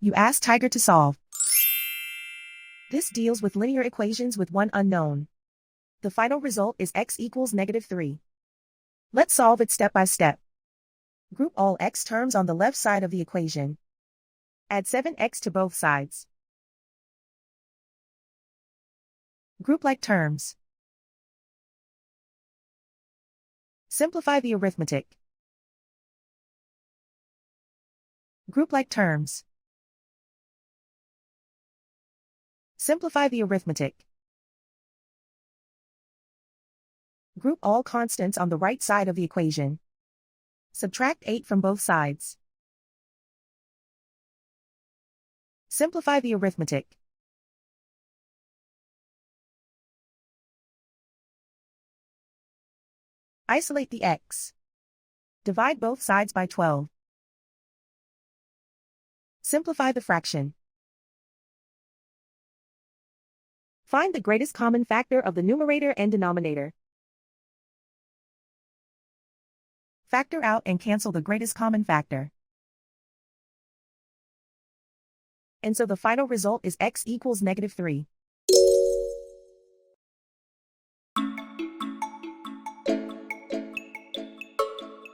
You ask Tiger to solve. This deals with linear equations with one unknown. The final result is x equals -3. Let's solve it step by step. Group all x terms on the left side of the equation. Add 7x to both sides. Group like terms. Simplify the arithmetic. Group like terms. Simplify the arithmetic. Group all constants on the right side of the equation. Subtract 8 from both sides. Simplify the arithmetic. Isolate the x. Divide both sides by 12. Simplify the fraction. Find the greatest common factor of the numerator and denominator. Factor out and cancel the greatest common factor. And so the final result is x equals -3.